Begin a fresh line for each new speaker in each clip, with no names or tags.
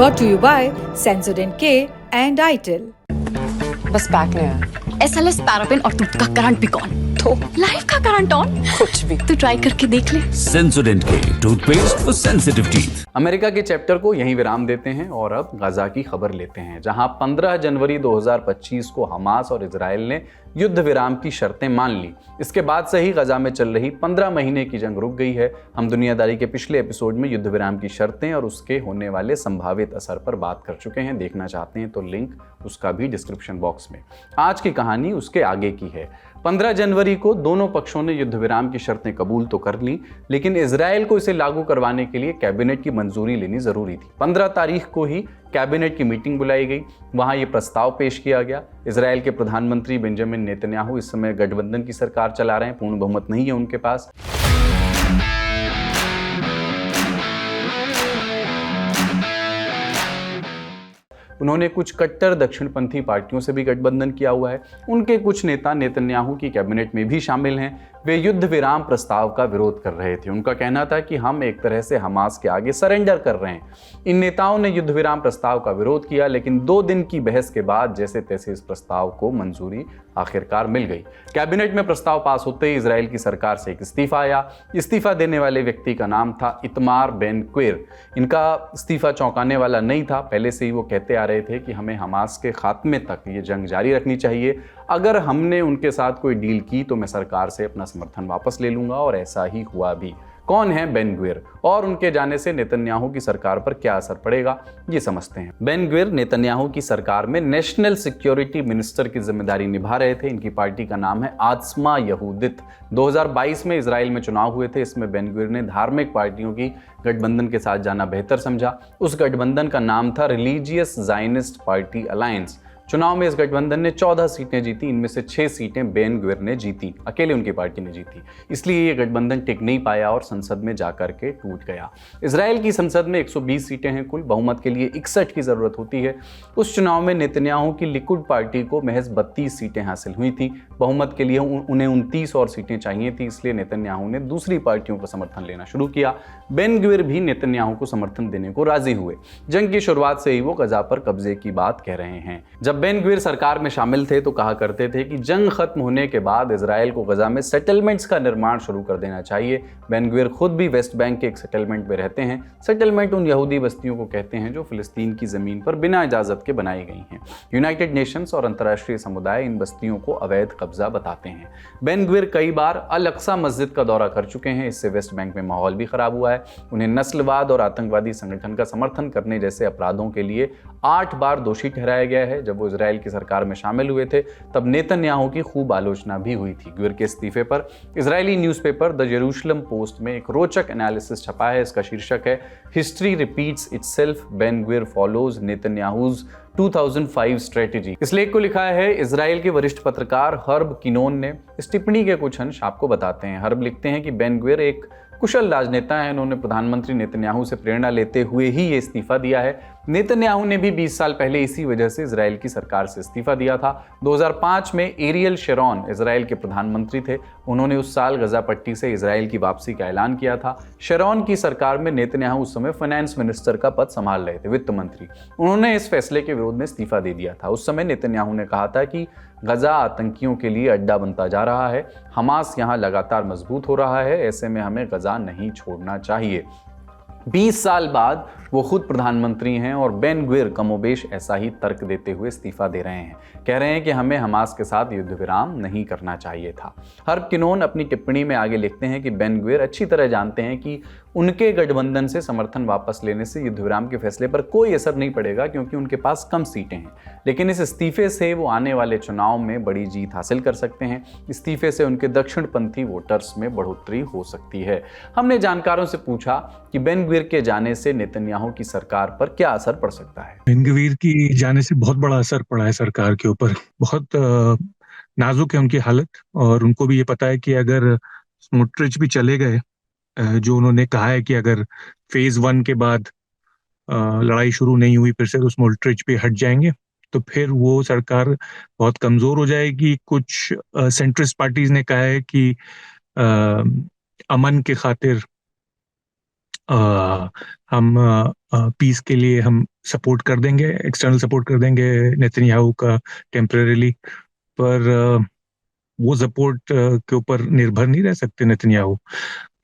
Brought to you by Sensodyne K and ITIL.
बस pack नहीं है।
SLS पैराफिन और दूध का करंट भी कौन? तो लाइफ का करंट ऑन?
कुछ भी।
तो ट्राई करके देख ले।
सेंसोडेंट के toothpaste for sensitive teeth.
America के चैप्टर को यहीं विराम देते हैं और अब गाजा की खबर लेते हैं, जहां 15 जनवरी 2025 को हमास और इजराइल ने युद्ध विराम की शर्तें मान ली। इसके बाद से ही गाजा में चल रही 15 महीने की जंग रुक गई है। हम दुनियादारी के पिछले एपिसोड में युद्ध विराम की शर्तें और उसके होने वाले संभावित असर पर बात कर चुके हैं। देखना चाहते हैं तो लिंक उसका भी डिस्क्रिप्शन बॉक्स में। आज की कहानी उसके आगे की है। 15 जनवरी को दोनों पक्षों ने युद्ध विराम की शर्तें कबूल तो कर ली, लेकिन इजराइल को इसे लागू करवाने के लिए कैबिनेट की मंजूरी लेनी जरूरी थी। 15 तारीख को ही कैबिनेट की मीटिंग बुलाई गई, वहां ये प्रस्ताव पेश किया गया। इजराइल के प्रधानमंत्री बेंजामिन नेतन्याहू इस समय गठबंधन की सरकार चला रहे हैं, पूर्ण बहुमत नहीं है उनके पास। उन्होंने कुछ कट्टर दक्षिणपंथी पार्टियों से भी गठबंधन किया हुआ है। उनके कुछ नेता नेतन्याहू की कैबिनेट में भी शामिल हैं। वे युद्ध विराम प्रस्ताव का विरोध कर रहे थे। उनका कहना था कि हम एक तरह से हमास के आगे सरेंडर कर रहे हैं। इन नेताओं ने युद्ध विराम प्रस्ताव का विरोध किया, लेकिन 2 दिन की बहस के बाद जैसे तैसे इस प्रस्ताव को मंजूरी आखिरकार मिल गई। कैबिनेट में प्रस्ताव पास होते ही इजराइल की सरकार से एक इस्तीफा आया। इस्तीफा देने वाले व्यक्ति का नाम था इतमार बेन क्विर। इनका इस्तीफा चौंकाने वाला नहीं था। पहले से ही वो कहते आ रहे थे कि हमें हमास के खात्मे तक ये जंग जारी रखनी चाहिए। अगर हमने उनके साथ कोई डील की तो मैं सरकार से अपना समर्थन वापस ले लूंगा, और ऐसा ही हुआ भी। कौन है बेन ग्विर और उनके जाने से नेतन्याहू की सरकार पर क्या असर पड़ेगा, ये समझते हैं। बेन ग्विर नेतन्याहू की सरकार में नेशनल सिक्योरिटी मिनिस्टर की जिम्मेदारी निभा रहे थे। इनकी पार्टी का नाम है आत्मा यहूदित। 2022 में इजराइल में चुनाव हुए थे। इसमें बेन ग्विर ने धार्मिक पार्टियों की गठबंधन के साथ जाना बेहतर समझा। उस गठबंधन का नाम था रिलीजियस ज़ायनिस्ट पार्टी अलायंस। चुनाव में इस गठबंधन ने 14 सीटें जीती। इनमें से 6 सीटें बेन ग्विर ने जीती, अकेले उनकी पार्टी ने जीती। इसलिए ये गठबंधन टिक नहीं पाया और संसद में जाकर के टूट गया। इजराइल की संसद में 120 सीटें हैं कुल, बहुमत के लिए 61 की जरूरत होती है। उस चुनाव में नेतन्याहू की लिकुड पार्टी को महज 32 सीटें हासिल हुई थी। बहुमत के लिए उन्हें 29 और सीटें चाहिए थी, इसलिए नेतन्याहू ने दूसरी पार्टियों का समर्थन लेना शुरू किया। बेन ग्विर भी नेतन्याहू को समर्थन देने को राजी हुए। जंग की शुरुआत से ही वो गाजा पर कब्जे की बात कह रहे हैं। जब बेन ग्विर सरकार में शामिल थे तो कहा करते थे कि जंग खत्म होने के बाद इजराइल को गाजा में सेटलमेंट्स का निर्माण शुरू कर देना चाहिए। बेन ग्विर खुद भी वेस्ट बैंक के एक सेटलमेंट में रहते हैं। सेटलमेंट उन यहूदी बस्तियों को कहते हैं जो फिलिस्तीन की जमीन पर बिना इजाजत के बनाई गई हैं। यूनाइटेड नेशंस और अंतर्राष्ट्रीय समुदाय इन बस्तियों को अवैध कब्जा बताते हैं। बेन ग्विर कई बार अल अक्सा मस्जिद का दौरा कर चुके हैं। इससे वेस्ट बैंक में माहौल भी खराब हुआ है। उन्हें नस्लवाद और आतंकवादी संगठन का समर्थन करने जैसे अपराधों के लिए 8 बार दोषी ठहराया गया है। जब वो इजराइल की सरकार में शामिल हुए थे तब नेतन्याहू की खूब आलोचना भी हुई थी। ग्विर के इस्तीफे पर Israeli newspaper the Jerusalem Post में एक रोचक एनालिसिस छपा है। इसका शीर्षक है history repeats itself, Ben Gvir follows Netanyahu's 2005 strategy. इस लेख को लिखा है इजराइल के वरिष्ठ पत्रकार हर्ब किनोन ने। इस टिप्पणी के कुछ अंश आपको बताते हैं। हर्ब लिखते हैं कि बेन ग्विर एक कुशल राजनेता है। उन्होंने प्रधानमंत्री नेतन्याहू से प्रेरणा लेते हुए ही ये इस्तीफा दिया है। नेतन्याहू ने भी 20 साल पहले इसी वजह से इजराइल की सरकार से इस्तीफा दिया था। 2005 में एरियल शेरॉन इजराइल के प्रधानमंत्री थे। उन्होंने उस साल गजा पट्टी से इजराइल की वापसी का ऐलान किया था। शेरॉन की सरकार में नेतन्याहू उस समय फाइनेंस मिनिस्टर का पद संभाल रहे थे, वित्त मंत्री। उन्होंने इस फैसले के विरोध में इस्तीफा दे दिया था। उस समय नेतन्याहू ने कहा था कि गजा आतंकियों के लिए अड्डा बनता जा रहा है। हमास यहाँ लगातार मजबूत हो रहा है, ऐसे में हमें गजा नहीं छोड़ना चाहिए। 20 साल बाद वो खुद प्रधानमंत्री हैं और बेन ग्विर कमोबेश ऐसा ही तर्क देते हुए इस्तीफा दे रहे हैं। कह रहे हैं कि हमें हमास के साथ युद्ध विराम नहीं करना चाहिए था। हर्ब किनोन अपनी टिप्पणी में आगे लिखते हैं कि बेन ग्विर अच्छी तरह जानते हैं कि उनके गठबंधन से समर्थन वापस लेने से युद्ध विराम के फैसले पर कोई असर नहीं पड़ेगा, क्योंकि उनके पास कम सीटें हैं। लेकिन इस इस्तीफे से वो आने वाले चुनाव में बड़ी जीत हासिल कर सकते हैं। इस्तीफे से उनके दक्षिणपंथी वोटर्स में बढ़ोतरी हो सकती है। हमने जानकारों से पूछा कि बेन ग्विर के जाने से नेतन्याहू की सरकार पर क्या असर पड़ सकता है।
बेन ग्विर की जाने से बहुत बड़ा असर पड़ा है सरकार के ऊपर। बहुत नाजुक है उनकी हालत, और उनको भी ये पता है कि अगर स्मोट्रिच भी चले गए, जो उन्होंने कहा है कि अगर फेज 1 के बाद लड़ाई शुरू नहीं हुई फिर से तो स्मोट्रिच भी हट जाएंगे, तो फिर वो सरकार बहुत कमजोर हो जाएगी। कुछ सेंट्रिस्ट पार्टीज ने कहा है कि अमन के खातिर हम पीस के लिए हम सपोर्ट कर देंगे, एक्सटर्नल सपोर्ट कर देंगे नेतन्याहू का टेम्परेरीली, पर वो सपोर्ट के ऊपर निर्भर नहीं रह सकते नेतन्याहू।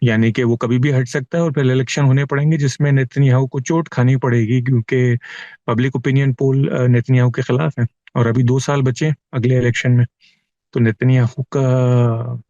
यानी कि वो कभी भी हट सकता है और फिर इलेक्शन होने पड़ेंगे जिसमें नेतन्याहू को चोट खानी पड़ेगी, क्योंकि पब्लिक ओपिनियन पोल नेतन्याहू के खिलाफ है और अभी 2 साल बचे अगले इलेक्शन में। तो नेतन्याहू का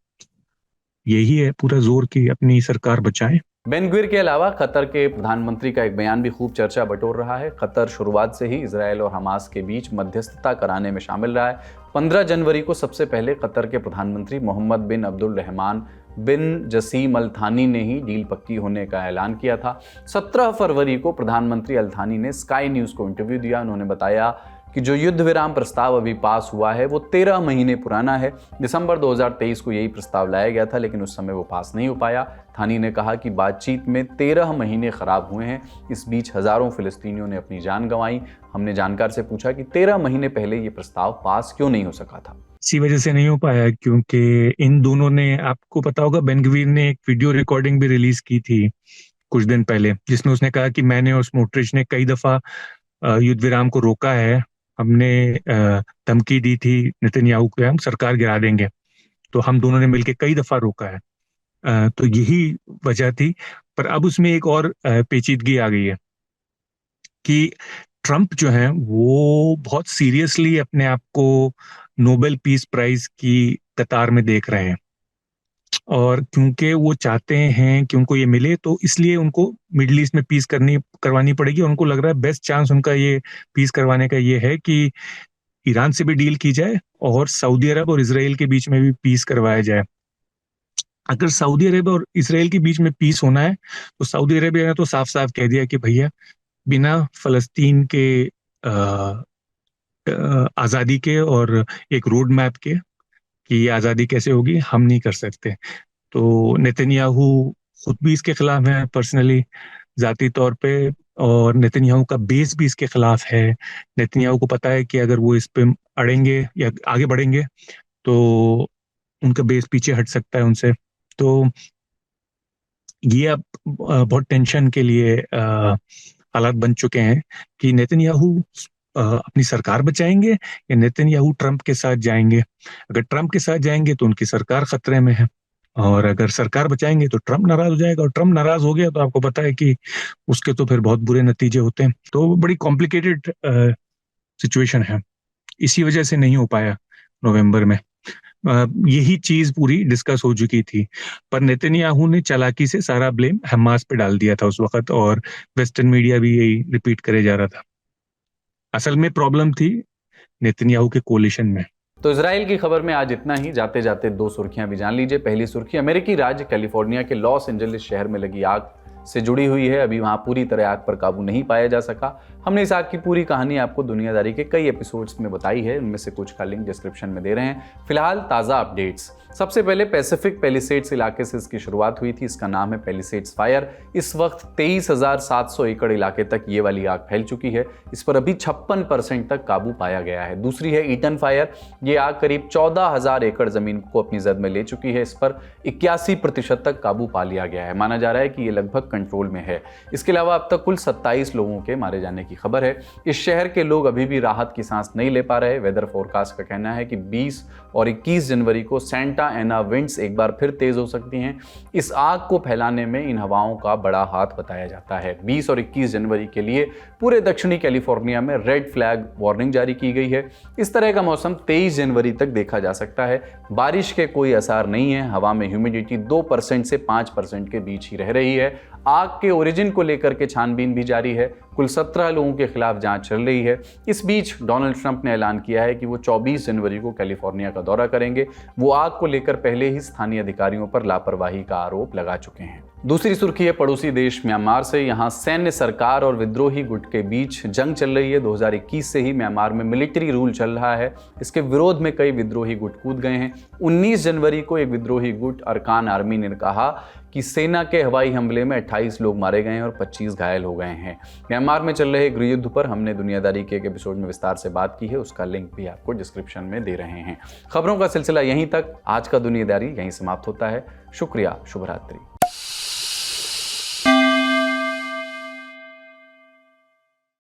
यही है पूरा जोर कि अपनी सरकार बचाएं।
बेन ग्विर के अलावा कतर के प्रधानमंत्री का एक बयान भी खूब चर्चा बटोर रहा है। कतर शुरुआत से ही इजरायल और हमास के बीच मध्यस्थता कराने में शामिल रहा है। 15 जनवरी को सबसे पहले कतर के प्रधानमंत्री मोहम्मद बिन अब्दुल रहमान बिन जसीम अल थानी ने ही डील पक्की होने का ऐलान किया था। 17 फरवरी को प्रधानमंत्री अल थानी ने स्काई न्यूज़ को इंटरव्यू दिया। उन्होंने बताया कि जो युद्ध विराम प्रस्ताव अभी पास हुआ है वो 13 महीने पुराना है। दिसंबर 2023 को यही प्रस्ताव लाया गया था, लेकिन उस समय वो पास नहीं हो पाया। थानी ने कहा कि बातचीत में 13 महीने खराब हुए हैं। इस बीच हजारों फिलिस्तीनियों ने अपनी जान गंवाई। हमने जानकार से पूछा कि 13 महीने पहले ये प्रस्ताव पास क्यों नहीं हो सका था।
इसी वजह से नहीं हो पाया क्योंकि इन दोनों ने, आपको पता होगा, बेन ग्वीर ने एक वीडियो रिकॉर्डिंग भी रिलीज की थी कुछ दिन पहले, जिसमें उसने कहा कि मैंने और स्मोट्रिच ने कई दफा युद्ध विराम को रोका है, हमने धमकी दी थी नेतन्याहू को हम सरकार गिरा देंगे, तो हम दोनों ने मिलकर कई दफा रोका है। तो यही वजह थी। पर अब उसमें एक और पेचीदगी आ गई है कि ट्रंप जो है वो बहुत सीरियसली अपने आप को नोबेल पीस प्राइज की कतार में देख रहे हैं, और क्योंकि वो चाहते हैं कि उनको ये मिले, तो इसलिए उनको मिडिल ईस्ट में पीस करवानी पड़ेगी। और उनको लग रहा है बेस्ट चांस उनका ये पीस करवाने का ये है कि ईरान से भी डील की जाए और सऊदी अरब और इजराइल के बीच में भी पीस करवाया जाए। अगर सऊदी अरब और इजराइल के बीच में पीस होना है तो सऊदी अरेबिया ने तो साफ साफ कह दिया कि भैया बिना फलस्तीन के आज़ादी के और एक रोड मैप के कि ये आज़ादी कैसे होगी, हम नहीं कर सकते। तो नेतन्याहू खुद भी इसके खिलाफ है पर्सनली, जाती तौर पे, और नेतन्याहू का बेस भी इसके खिलाफ है। नेतन्याहू को पता है कि अगर वो इस पे अड़ेंगे या आगे बढ़ेंगे तो उनका बेस पीछे हट सकता है उनसे। तो ये अब बहुत टेंशन के लिए हालात बन चुके हैं कि नेतन्याहू अपनी सरकार बचाएंगे या नेतन्याहू ट्रंप के साथ जाएंगे। अगर ट्रंप के साथ जाएंगे तो उनकी सरकार खतरे में है, और अगर सरकार बचाएंगे तो ट्रंप नाराज हो जाएगा, और ट्रंप नाराज हो गया तो आपको पता है कि उसके तो फिर बहुत बुरे नतीजे होते हैं। तो बड़ी कॉम्प्लिकेटेड सिचुएशन है, इसी वजह से नहीं हो पाया नवंबर में। यही चीज पूरी डिस्कस हो चुकी थी, पर नेतन्याहू ने चालाकी से सारा ब्लेम हमास पे डाल दिया था उस वक्त, और वेस्टर्न मीडिया भी यही रिपीट करे जा रहा था। असल में प्रॉब्लम थी नेतन्याहू के कोलिशन में।
तो इजराइल की खबर में आज इतना ही। जाते जाते 2 सुर्खियां भी जान लीजिए। पहली सुर्खी अमेरिकी राज्य कैलिफोर्निया के लॉस एंजलिस शहर में लगी आग से जुड़ी हुई है। अभी वहां पूरी तरह आग पर काबू नहीं पाया जा सका। हमने इस आग की पूरी कहानी आपको दुनियादारी के कई एपिसोड्स में बताई है, उनमें से कुछ का लिंक डिस्क्रिप्शन में दे रहे हैं। फिलहाल ताज़ा अपडेट्स। सबसे पहले पैसिफिक पैलिसेड्स इलाके से इसकी शुरुआत हुई थी। इसका नाम है पैलिसेड्स फायर। इस वक्त 23,700 एकड़ इलाके तक ये वाली आग फैल चुकी है। इस पर अभी 56% तक काबू पाया गया है। दूसरी है ईटन फायर। ये आग करीब 14,000 एकड़ जमीन को अपनी जद में ले चुकी है। इस पर 81% तक काबू पा लिया गया है। माना जा रहा है कि ये लगभग कंट्रोल में है। इसके अलावा अब तक कुल 27 लोगों के मारे जाने की खबर है। इस शहर के लोग अभी भी राहत की सांस नहीं ले पा रहे। वेदर फोरकास्ट का कहना है कि 20 और 21 जनवरी को सेंटा एना विंड्स एक बार फिर तेज हो सकती हैं। इस आग को फैलाने में इन हवाओं का बड़ा हाथ बताया जाता है। 20 और 21 जनवरी के लिए पूरे दक्षिणी कैलिफोर्निया में रेड फ्लैग वार्निंग जारी की गई है। इस तरह का मौसम 23 जनवरी तक देखा जा सकता है। बारिश के कोई आसार नहीं है। हवा में ह्यूमिडिटी 2% से 5% के बीच ही रह रही है। आग के ओरिजिन को लेकर के छानबीन भी जारी है। कुल 17 लोगों के खिलाफ जांच चल रही है। इस बीच डोनाल्ड ट्रंप ने ऐलान किया है कि वो 24 जनवरी को कैलिफोर्निया का दौरा करेंगे। वो आग को लेकर पहले ही स्थानीय अधिकारियों पर लापरवाही का आरोप लगा चुके हैं। दूसरी सुर्खी है पड़ोसी देश म्यांमार से। यहाँ सैन्य सरकार और विद्रोही गुट के बीच जंग चल रही है। 2021 से ही म्यांमार में मिलिट्री रूल चल रहा है। इसके विरोध में कई विद्रोही गुट कूद गए हैं। 19 जनवरी को एक विद्रोही गुट अरकान आर्मी ने कहा कि सेना के हवाई हमले में 28 लोग मारे गए हैं और 25 घायल हो गए हैं। म्यांमार में चल रहे गृह युद्ध पर हमने दुनियादारी के एक एपिसोड में विस्तार से बात की है, उसका लिंक भी आपको डिस्क्रिप्शन में दे रहे हैं। खबरों का सिलसिला यहीं तक। आज का दुनियादारी यहीं समाप्त होता है। शुक्रिया। शुभ रात्रि।